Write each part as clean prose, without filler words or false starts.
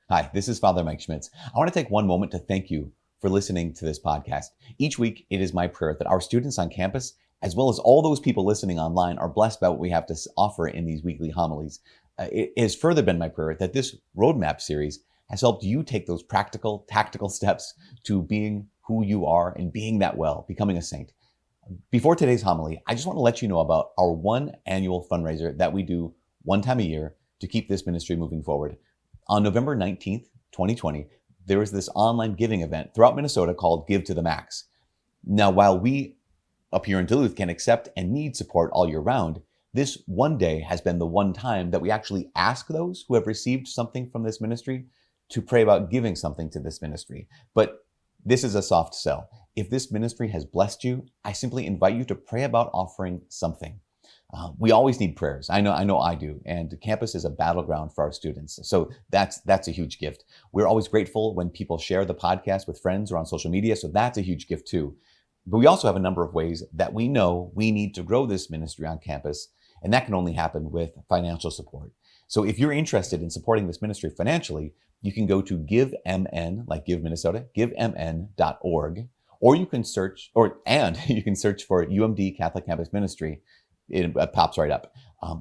Hi, this is Father Mike Schmitz. I want to take one moment to thank you for listening to this podcast. Each week, it is my prayer that our students on campus, as well as all those people listening online, are blessed by what we have to offer in these weekly homilies. It has further been my prayer that this roadmap series has helped you take those practical, tactical steps to being who you are and being that well, becoming a saint. Before today's homily, I just want to let you know about our one annual fundraiser that we do one time a year to keep this ministry moving forward. On November 19th, 2020, there was this online giving event throughout Minnesota called Give to the Max. Now, while we up here in Duluth can accept and need support all year round, this one day has been the one time that we actually ask those who have received something from this ministry to pray about giving something to this ministry. But this is a soft sell. If this ministry has blessed you, I simply invite you to pray about offering something. We always need prayers. I know I do. And campus is a battleground for our students. So that's a huge gift. We're always grateful when people share the podcast with friends or on social media. So that's a huge gift too. But we also have a number of ways that we know we need to grow this ministry on campus. And that can only happen with financial support. So if you're interested in supporting this ministry financially, you can go to GiveMN, like Give Minnesota, givemn.org, or you can search for UMD Catholic Campus Ministry. It pops right up.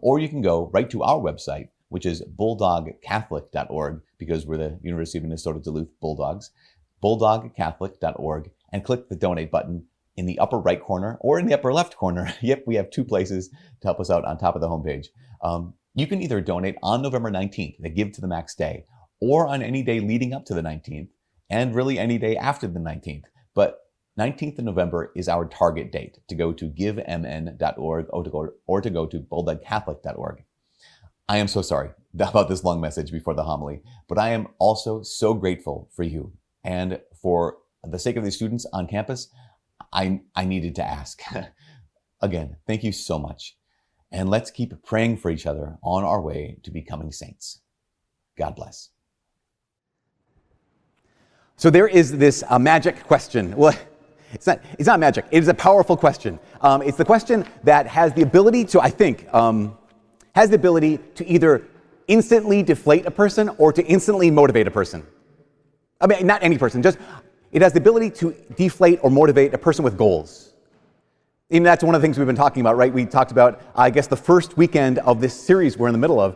Or you can go right to our website, which is bulldogcatholic.org, because we're the University of Minnesota Duluth Bulldogs, bulldogcatholic.org, and click the donate button in the upper right corner or in the upper left corner. Yep, we have two places to help us out on top of the homepage. You can either donate on November 19th, the Give to the Max day, or on any day leading up to the 19th, and really any day after the 19th. But 19th of November is our target date to go to givemn.org or to go to bulldogcatholic.org. I am so sorry about this long message before the homily, but I am also so grateful for you. And for the sake of the students on campus, I needed to ask. Again, thank you so much. And let's keep praying for each other on our way to becoming saints. God bless. So there is this magic question. Well, it's not magic. It is a powerful question. It's the question that has the ability to, either instantly deflate a person or to instantly motivate a person. I mean, not any person, just it has the ability to deflate or motivate a person with goals. And that's one of the things we've been talking about, right? We talked about, I guess, the first weekend of this series we're in the middle of.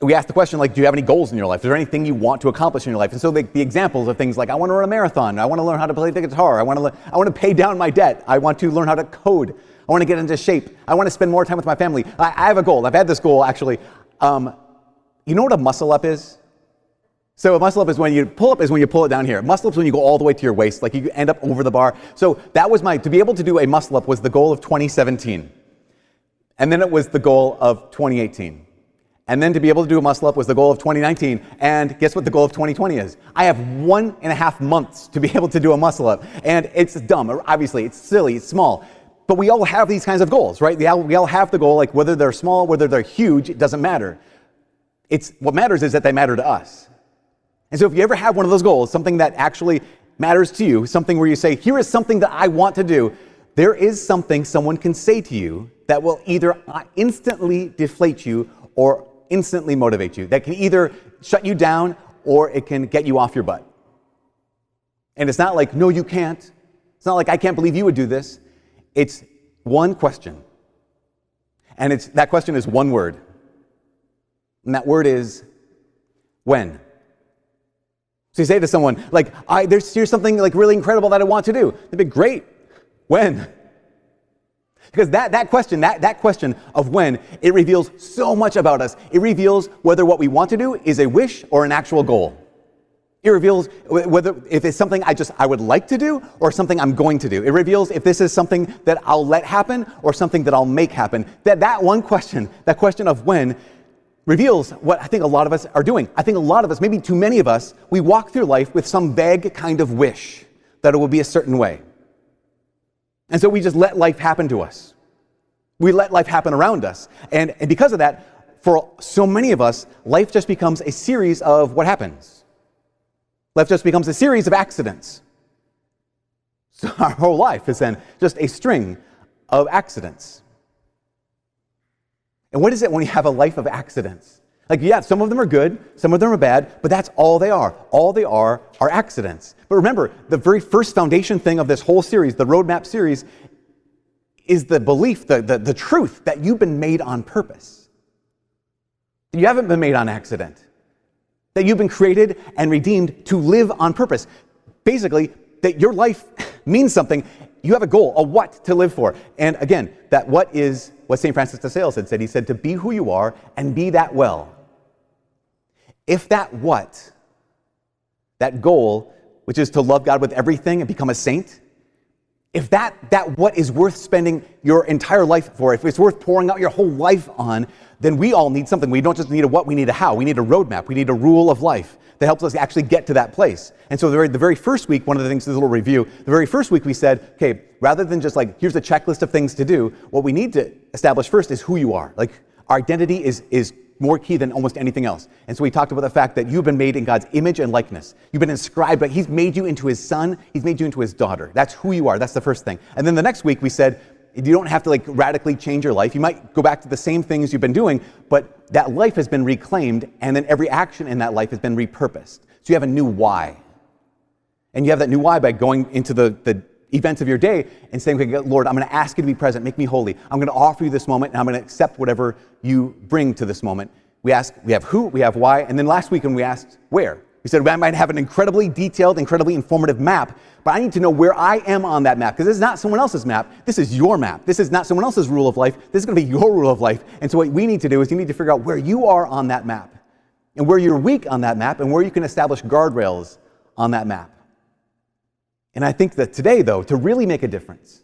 We asked the question, like, do you have any goals in your life? Is there anything you want to accomplish in your life? And so the examples of things like, I want to run a marathon. I want to learn how to play the guitar. I want to pay down my debt. I want to learn how to code. I want to get into shape. I want to spend more time with my family. I have a goal. I've had this goal, actually. You know what a muscle up is? So a muscle up is when you pull it down here. Muscle up is when you go all the way to your waist, like you end up over the bar. So that was to be able to do a muscle up was the goal of 2017. And then it was the goal of 2018. And then to be able to do a muscle up was the goal of 2019. And guess what the goal of 2020 is? I have 1.5 months to be able to do a muscle up. And it's dumb. Obviously, it's silly, it's small. But we all have these kinds of goals, right? We all have the goal, like whether they're small, whether they're huge, it doesn't matter. What matters is that they matter to us. And so if you ever have one of those goals, something that actually matters to you, something where you say, here is something that I want to do, there is something someone can say to you that will either instantly deflate you or instantly motivate you, that can either shut you down or it can get you off your butt. And it's not like, no, you can't. It's not like, I can't believe you would do this. It's one question. And that question is one word. And that word is, when? So you say to someone, like, here's something like really incredible that I want to do. They'd be great. When? Because that question of when, it reveals so much about us. It reveals whether what we want to do is a wish or an actual goal. It reveals if it's something I would like to do or something I'm going to do. It reveals if this is something that I'll let happen or something that I'll make happen. That one question, that question of when, reveals what I think a lot of us are doing. I think a lot of us, maybe too many of us, we walk through life with some vague kind of wish that it will be a certain way. And so we just let life happen to us. We let life happen around us. And because of that, for so many of us, life just becomes a series of what happens. Life just becomes a series of accidents. So our whole life is then just a string of accidents. And what is it when you have a life of accidents? Like, yeah, some of them are good, some of them are bad, but that's all they are. All they are accidents. But remember, the very first foundation thing of this whole series, the roadmap series, is the belief, the truth that you've been made on purpose. You haven't been made on accident. That you've been created and redeemed to live on purpose. Basically, that your life means something. You have a goal, a what to live for. And again, that what is what St. Francis de Sales had said. He said to be who you are and be that well. If that what, that goal, which is to love God with everything and become a saint, if that what is worth spending your entire life for, if it's worth pouring out your whole life on, then we all need something. We don't just need a what, we need a how. We need a roadmap. We need a rule of life that helps us actually get to that place. And so the very first week, one of the things, this little review, the very first week we said, okay, rather than just like, here's a checklist of things to do, what we need to establish first is who you are. Like, our identity is more key than almost anything else. And so we talked about the fact that you've been made in God's image and likeness. You've been inscribed, but He's made you into His son. He's made you into His daughter. That's who you are. That's the first thing. And then the next week we said, you don't have to like radically change your life. You might go back to the same things you've been doing, but that life has been reclaimed, and then every action in that life has been repurposed. So you have a new why. And you have that new why by going into the events of your day and saying, okay, Lord, I'm going to ask you to be present. Make me holy. I'm going to offer you this moment, and I'm going to accept whatever you bring to this moment. We have who, we have why, and then last week when we asked where, we said, I might have an incredibly detailed, incredibly informative map, but I need to know where I am on that map, because this is not someone else's map. This is your map. This is not someone else's rule of life. This is going to be your rule of life. And so what we need to do is you need to figure out where you are on that map, and where you're weak on that map, and where you can establish guardrails on that map. And I think that today, though, to really make a difference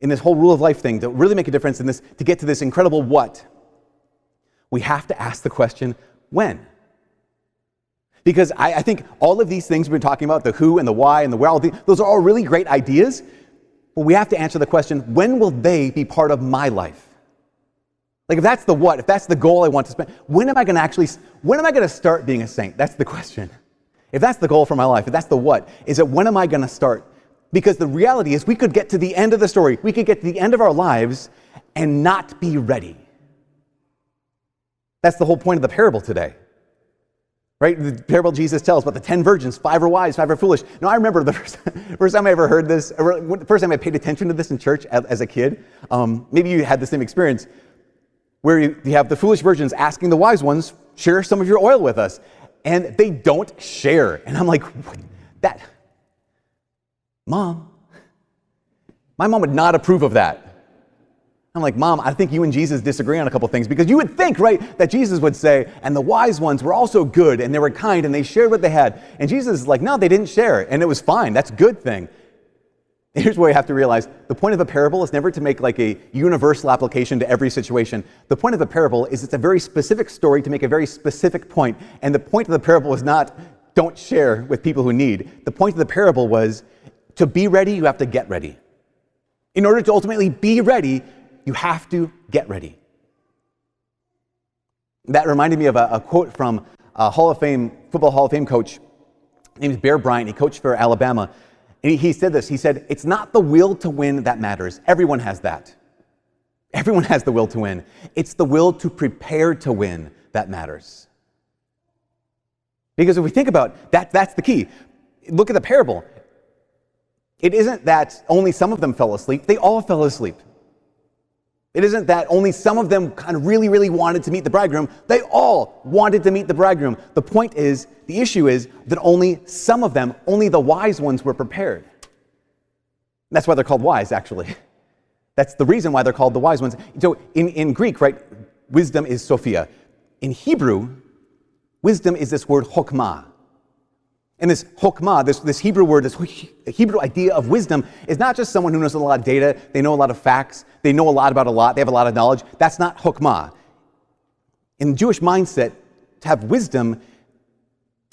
in this whole rule of life thing, to really make a difference in this, to get to this incredible what, we have to ask the question, when? Because I think all of these things we've been talking about, the who and the why and the where, those are all really great ideas, but we have to answer the question, when will they be part of my life? Like, if that's the what, if that's the goal I want to spend, when am I going to start being a saint? That's the question. If that's the goal for my life, if that's the what, is it when am I going to start? Because the reality is we could get to the end of the story, we could get to the end of our lives and not be ready. That's the whole point of the parable today. Right? The parable Jesus tells about the 10 virgins, 5 are wise, 5 are foolish. Now, I remember the first time I ever heard this, the first time I paid attention to this in church as a kid. Maybe you had the same experience, where you have the foolish virgins asking the wise ones, share some of your oil with us. And they don't share. And I'm like, what? Mom, my mom would not approve of that. I'm like, Mom, I think you and Jesus disagree on a couple things, because you would think, right, that Jesus would say, and the wise ones were also good, and they were kind, and they shared what they had. And Jesus is like, no, they didn't share, and it was fine. That's a good thing. And here's what you have to realize. The point of a parable is never to make like a universal application to every situation. The point of a parable is it's a very specific story to make a very specific point. And the point of the parable is not, don't share with people who need. The point of the parable was, to be ready, you have to get ready. In order to ultimately be ready, you have to get ready. That reminded me of a quote from a Football Hall of Fame coach named Bear Bryant. He coached for Alabama. And he said this. He said, it's not the will to win that matters. Everyone has that. Everyone has the will to win. It's the will to prepare to win that matters. Because if we think about that, that's the key. Look at the parable. It isn't that only some of them fell asleep. They all fell asleep. It isn't that only some of them kind of really, really wanted to meet the bridegroom. They all wanted to meet the bridegroom. The point is, the issue is that only some of them, only the wise ones were prepared. That's why they're called wise, actually. That's the reason why they're called the wise ones. So in Greek, right, wisdom is Sophia. In Hebrew, wisdom is this word chokmah. And this chokmah, this Hebrew word, this Hebrew idea of wisdom is not just someone who knows a lot of data, they know a lot of facts, they know a lot about a lot, they have a lot of knowledge. That's not chokmah. In the Jewish mindset, to have wisdom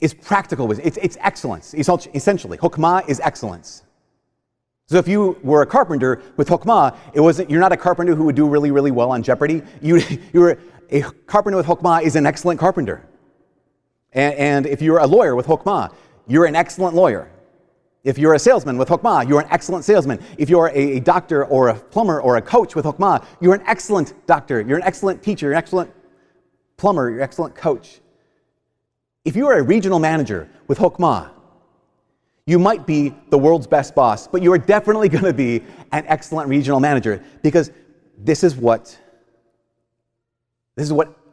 is practical wisdom. It's excellence, essentially. Chokmah is excellence. So if you were a carpenter with chokmah, you're not a carpenter who would do really, really well on Jeopardy. You're a carpenter with chokmah is an excellent carpenter. And if you're a lawyer with chokmah, you're an excellent lawyer. If you're a salesman with chokmah, you're an excellent salesman. If you're a doctor or a plumber or a coach with chokmah, you're an excellent doctor. You're an excellent teacher. You're an excellent plumber, your excellent coach. If you are a regional manager with Hokmah, you might be the world's best boss, but you are definitely going to be an excellent regional manager, because this is what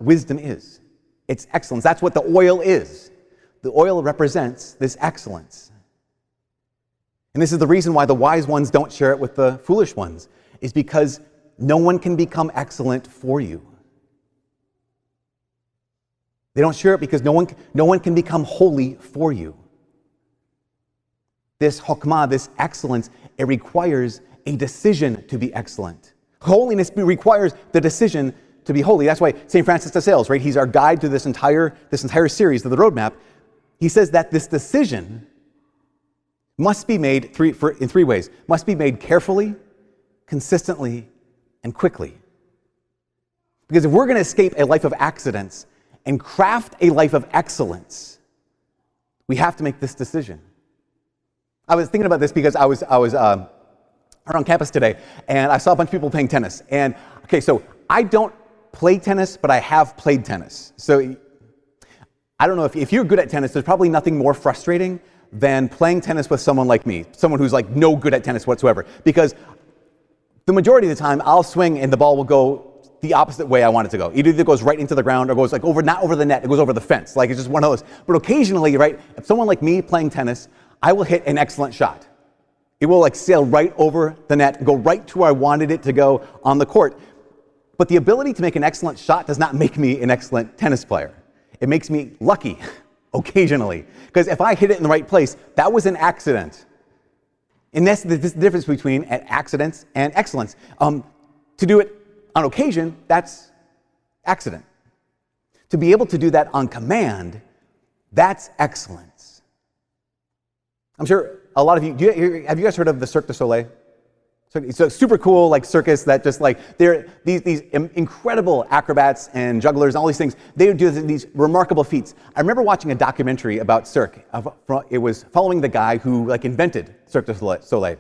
wisdom is. It's excellence. That's what the oil is. The oil represents this excellence. And this is the reason why the wise ones don't share it with the foolish ones, is because no one can become excellent for you. They don't share it because no one can become holy for you. This hokmah, this excellence, it requires a decision to be excellent. Holiness requires the decision to be holy. That's why St. Francis de Sales, right? He's our guide to this entire series of the roadmap. He says that this decision must be made in three ways. Must be made carefully, consistently, and quickly. Because if we're going to escape a life of accidents and craft a life of excellence, we have to make this decision. I was thinking about this because I was around campus today, and I saw a bunch of people playing tennis. And okay, so I don't play tennis, but I have played tennis. So I don't know, if you're good at tennis, there's probably nothing more frustrating than playing tennis with someone like me, someone who's like no good at tennis whatsoever. Because the majority of the time, I'll swing and the ball will go the opposite way I want it to go. It either goes right into the ground or goes like not over the net, it goes over the fence. Like, it's just one of those. But occasionally, right, if someone like me playing tennis, I will hit an excellent shot. It will like sail right over the net and go right to where I wanted it to go on the court. But the ability to make an excellent shot does not make me an excellent tennis player. It makes me lucky occasionally. Because if I hit it in the right place, that was an accident. And that's the difference between accidents and excellence. To do it on occasion, that's accident. To be able to do that on command, that's excellence. I'm sure a lot of you, have you guys heard of the Cirque du Soleil? It's a super cool like circus that just like, they're these incredible acrobats and jugglers and all these things. They do these remarkable feats. I remember watching a documentary about Cirque. It was following the guy who like invented Cirque du Soleil.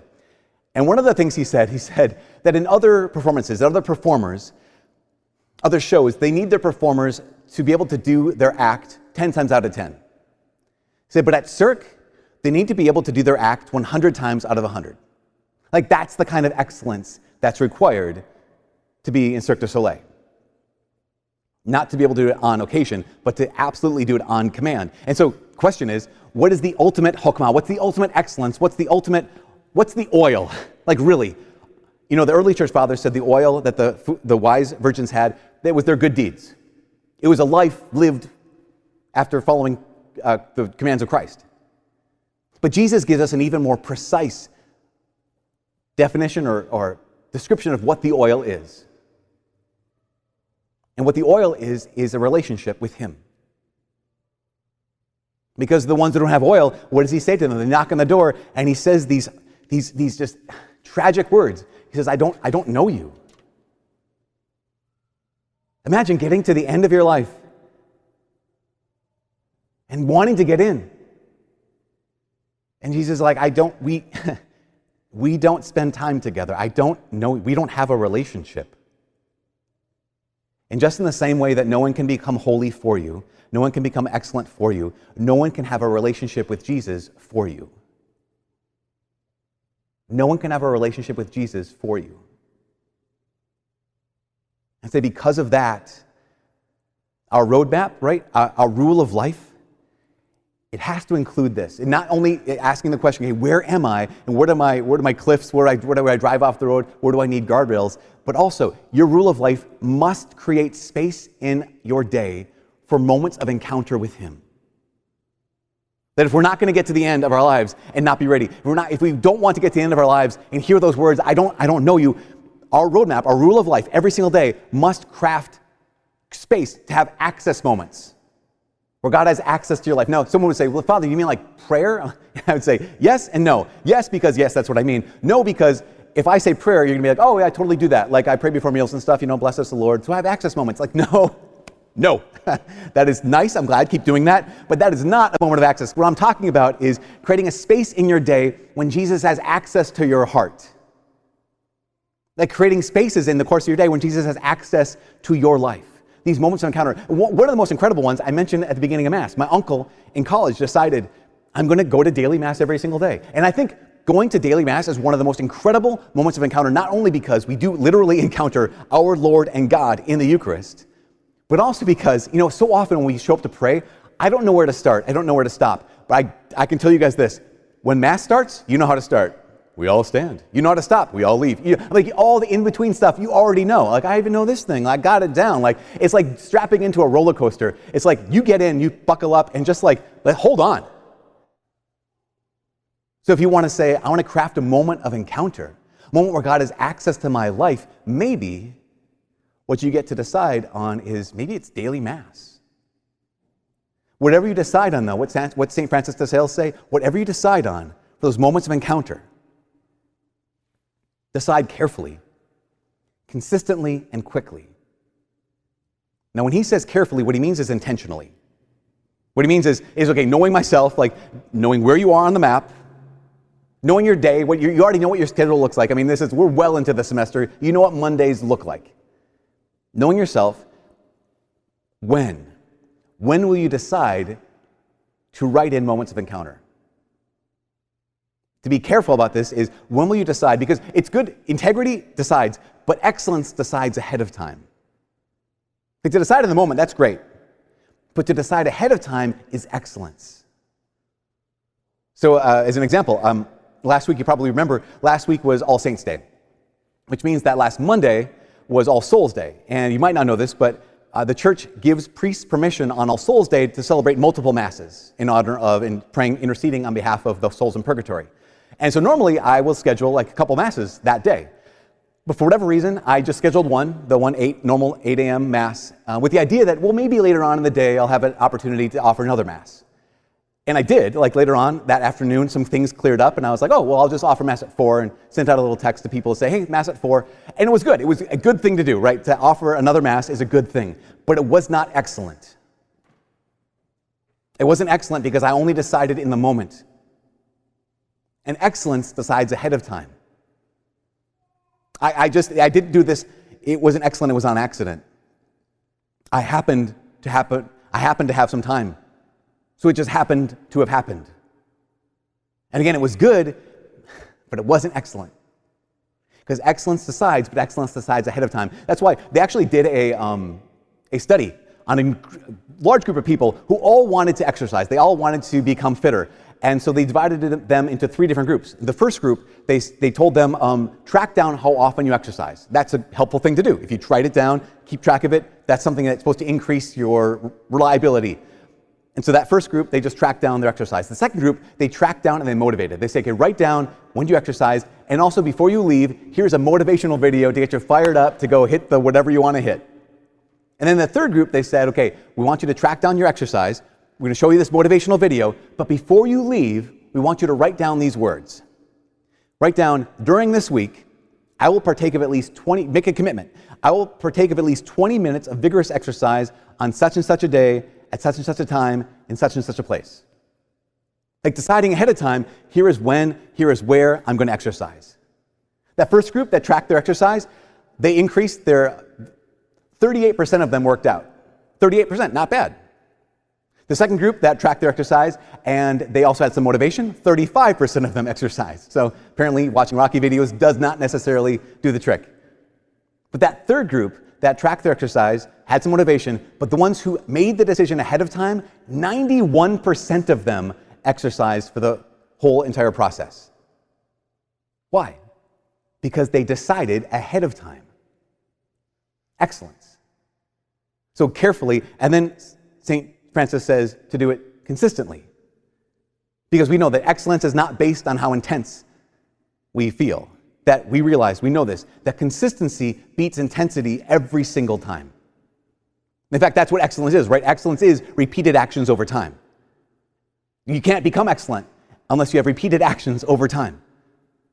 And one of the things he said that in other performances, other performers, other shows, they need their performers to be able to do their act 10 times out of 10. He said, but at Cirque, they need to be able to do their act 100 times out of 100. Like, that's the kind of excellence that's required to be in Cirque du Soleil. Not to be able to do it on occasion, but to absolutely do it on command. And so, question is, what is the ultimate hokmah? What's the ultimate excellence? What's the oil? Like, really? You know, the early church fathers said the oil that the wise virgins had, that was their good deeds. It was a life lived after following the commands of Christ. But Jesus gives us an even more precise definition or description of what the oil is. And what the oil is a relationship with Him. Because the ones that don't have oil, what does He say to them? They knock on the door, and He says these just tragic words. He says, I don't know you. Imagine getting to the end of your life and wanting to get in. And Jesus is like, we don't spend time together. I don't know, we don't have a relationship. And just in the same way that no one can become holy for you, no one can become excellent for you, no one can have a relationship with Jesus for you. No one can have a relationship with Jesus for you. And say because of that, our roadmap, right, our rule of life, it has to include this. And not only asking the question, okay, where am I? And where are my cliffs? Where do I drive off the road? Where do I need guardrails? But also, your rule of life must create space in your day for moments of encounter with Him. That if we're not going to get to the end of our lives and not be ready, if we don't want to get to the end of our lives and hear those words, I don't know you, our roadmap, our rule of life, every single day must craft space to have access moments where God has access to your life. Now, someone would say, well, Father, you mean like prayer? I would say yes and no. Yes, because yes, that's what I mean. No, because if I say prayer, you're going to be like, oh, yeah, I totally do that. Like I pray before meals and stuff, bless us the Lord. So I have access moments. Like, no. That is nice. I'm glad. Keep doing that. But that is not a moment of access. What I'm talking about is creating a space in your day when Jesus has access to your heart. Like creating spaces in the course of your day when Jesus has access to your life. These moments of encounter. One of the most incredible ones I mentioned at the beginning of Mass. My uncle in college decided, I'm going to go to daily Mass every single day. And I think going to daily Mass is one of the most incredible moments of encounter, not only because we do literally encounter our Lord and God in the Eucharist, but also because, so often when we show up to pray, I don't know where to start. I don't know where to stop. But I can tell you guys this. When Mass starts, you know how to start. We all stand. You know how to stop. We all leave. All the in-between stuff, you already know. I even know this thing. I got it down. It's like strapping into a roller coaster. It's like you get in, you buckle up, and just hold on. So if you want to say, I want to craft a moment of encounter, a moment where God has access to my life, maybe what you get to decide on is maybe it's daily Mass. Whatever you decide on, though, what St. Francis de Sales say, whatever you decide on for those moments of encounter, decide carefully, consistently, and quickly. Now, when he says carefully, what he means is intentionally. What he means is okay, knowing myself, knowing where you are on the map, knowing your day, you already know what your schedule looks like. We're well into the semester. You know what Mondays look like. Knowing yourself, when will you decide to write in moments of encounter? To be careful about this is, when will you decide? Because it's good, integrity decides, but excellence decides ahead of time. To decide in the moment, that's great. But to decide ahead of time is excellence. So as an example, last week, you probably remember, last week was All Saints' Day, which means that last Monday was All Souls' Day. And you might not know this, but the church gives priests permission on All Souls' Day to celebrate multiple masses in honor of and praying, interceding on behalf of the souls in purgatory. And so normally I will schedule a couple masses that day. But for whatever reason, I just scheduled normal 8 a.m. Mass, with the idea that, maybe later on in the day I'll have an opportunity to offer another Mass. And I did, later on that afternoon, some things cleared up, and I was like, I'll just offer Mass at 4, and sent out a little text to people to say, hey, Mass at 4. And it was good. It was a good thing to do, right? To offer another Mass is a good thing. But it was not excellent. It wasn't excellent because I only decided in the moment. And excellence decides ahead of time. I didn't do this. It wasn't excellent. It was on accident. I happened to have some time. So it just happened to have happened. And again, it was good, but it wasn't excellent. Because excellence decides, but excellence decides ahead of time. That's why they actually did a study on a large group of people who all wanted to exercise. They all wanted to become fitter. And so they divided them into 3 different groups. The first group, they told them, track down how often you exercise. That's a helpful thing to do. If you write it down, keep track of it, that's something that's supposed to increase your reliability. And so that first group, they just tracked down their exercise. The second group, they tracked down and they motivated. They say, okay, write down when you exercise, and also before you leave, here's a motivational video to get you fired up to go hit the whatever you want to hit. And then the third group, they said, okay, we want you to track down your exercise. We're going to show you this motivational video, but before you leave, we want you to write down these words. Write down, during this week, I will partake of at least 20, make a commitment. I will partake of at least 20 minutes of vigorous exercise on such and such a day, at such and such a time, in such and such a place. Deciding ahead of time, here is when, here is where I'm going to exercise. That first group that tracked their exercise, they increased 38% of them worked out. 38%, not bad. The second group that tracked their exercise, and they also had some motivation, 35% of them exercised. So apparently watching Rocky videos does not necessarily do the trick. But that third group that tracked their exercise had some motivation, but the ones who made the decision ahead of time, 91% of them exercised for the whole entire process. Why? Because they decided ahead of time. Excellence. So carefully, and then St. Francis says to do it consistently. Because we know that excellence is not based on how intense we feel. That we realize, we know this, that consistency beats intensity every single time. In fact, that's what excellence is, right? Excellence is repeated actions over time. You can't become excellent unless you have repeated actions over time.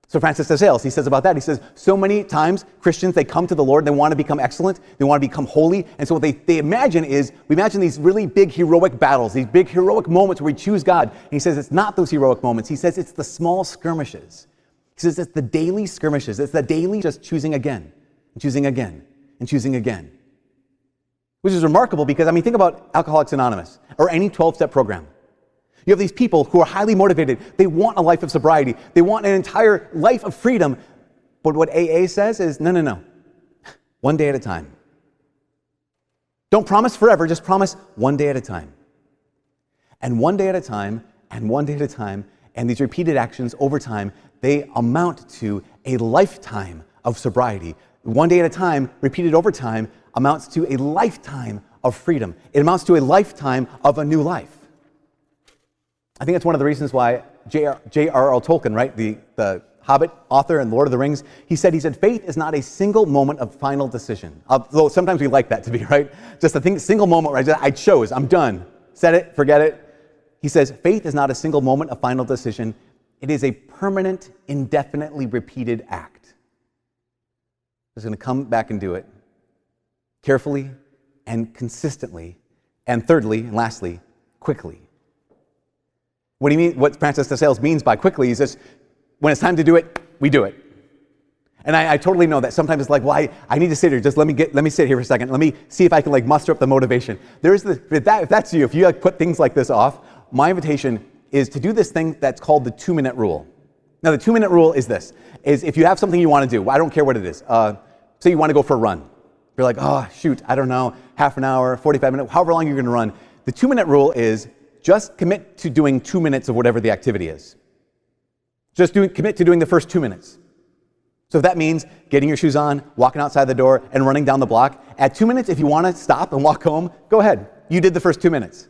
So Francis de Sales, he says about that, he says, so many times Christians, they come to the Lord, they want to become excellent, they want to become holy, and so what they imagine is, we imagine these really big heroic battles, these big heroic moments where we choose God. And he says it's not those heroic moments, he says it's the small skirmishes. He says it's the daily skirmishes, it's the daily just choosing again, and choosing again, and choosing again. which is remarkable because, think about Alcoholics Anonymous or any 12-step program. You have these people who are highly motivated. They want a life of sobriety. They want an entire life of freedom. But what AA says is, no. One day at a time. Don't promise forever, just promise one day at a time. And one day at a time, and one day at a time, and these repeated actions over time, they amount to a lifetime of sobriety. One day at a time, repeated over time, amounts to a lifetime of freedom. It amounts to a lifetime of a new life. I think that's one of the reasons why J.R.R. Tolkien, right, the Hobbit author and Lord of the Rings, he said, faith is not a single moment of final decision. Although sometimes we like that to be, right? Just a single moment where I chose, I'm done. Said it, forget it. He says, faith is not a single moment of final decision. It is a permanent, indefinitely repeated act. He's going to come back and do it carefully and consistently, and thirdly and lastly, quickly. What do you mean? What Francis de Sales means by quickly is just when it's time to do it, we do it. And I totally know that sometimes it's like, well, I need to sit here. Just let me sit here for a second. Let me see if I can muster up the motivation. If that's you, if you put things like this off, my invitation is to do this thing that's called the 2-minute rule. Now, the 2-minute rule is this: is if you have something you want to do, I don't care what it is. Say you want to go for a run. You're like, oh shoot, I don't know, half an hour, 45 minutes, however long you're going to run. The 2-minute rule is just commit to doing 2 minutes of whatever the activity is. Commit to doing the first 2 minutes. So if that means getting your shoes on, walking outside the door, and running down the block, at 2 minutes, if you want to stop and walk home, go ahead. You did the first 2 minutes.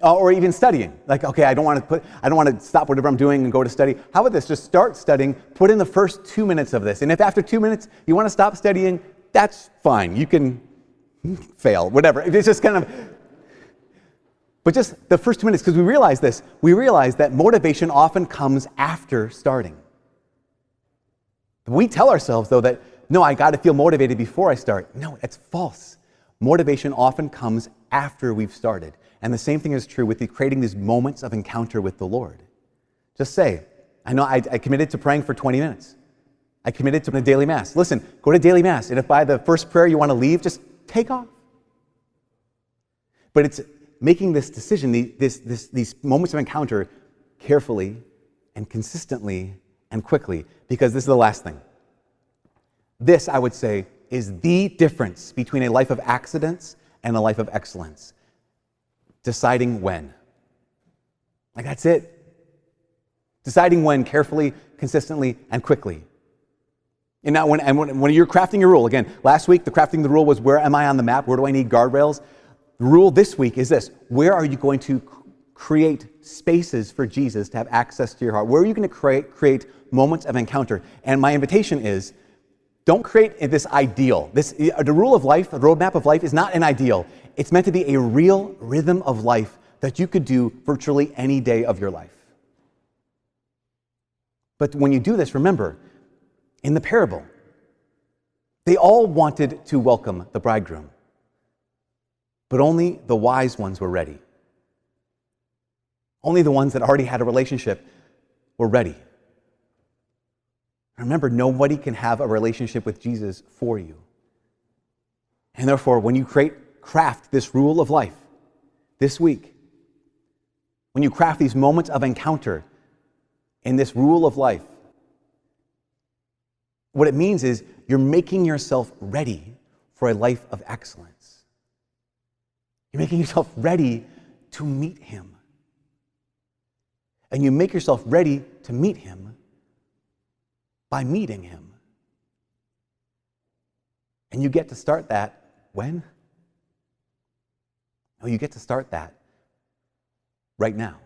Or even studying. Like, okay, I don't want to stop whatever I'm doing and go to study. How about this? Just start studying, put in the first 2 minutes of this. And if after 2 minutes you want to stop studying, that's fine. You can fail, whatever. It's just but just the first 2 minutes, because we realize that motivation often comes after starting. We tell ourselves, though, that, no, I got to feel motivated before I start. No, it's false. Motivation often comes after we've started. And the same thing is true with creating these moments of encounter with the Lord. Just say, I know I committed to praying for 20 minutes. I committed to a daily Mass. Listen, go to daily Mass. And if by the first prayer you want to leave, just take off. But it's making this decision, these moments of encounter, carefully and consistently and quickly, because this is the last thing. This, I would say, is the difference between a life of accidents and a life of excellence. Deciding when. That's it. Deciding when carefully, consistently, and quickly. And now when you're crafting your rule, again, last week the crafting the rule was, where am I on the map? Where do I need guardrails? The rule this week is this: where are you going to create spaces for Jesus to have access to your heart? Where are you going to create moments of encounter? And my invitation is, don't create this ideal. The rule of life, the roadmap of life, is not an ideal. It's meant to be a real rhythm of life that you could do virtually any day of your life. But when you do this, remember, in the parable, they all wanted to welcome the bridegroom, but only the wise ones were ready. Only the ones that already had a relationship were ready. Remember, nobody can have a relationship with Jesus for you. And therefore, when you craft this rule of life this week, when you craft these moments of encounter in this rule of life, what it means is you're making yourself ready for a life of excellence. You're making yourself ready to meet Him. And you make yourself ready to meet Him by meeting Him. And you get to start that when? Oh, you get to start that right now.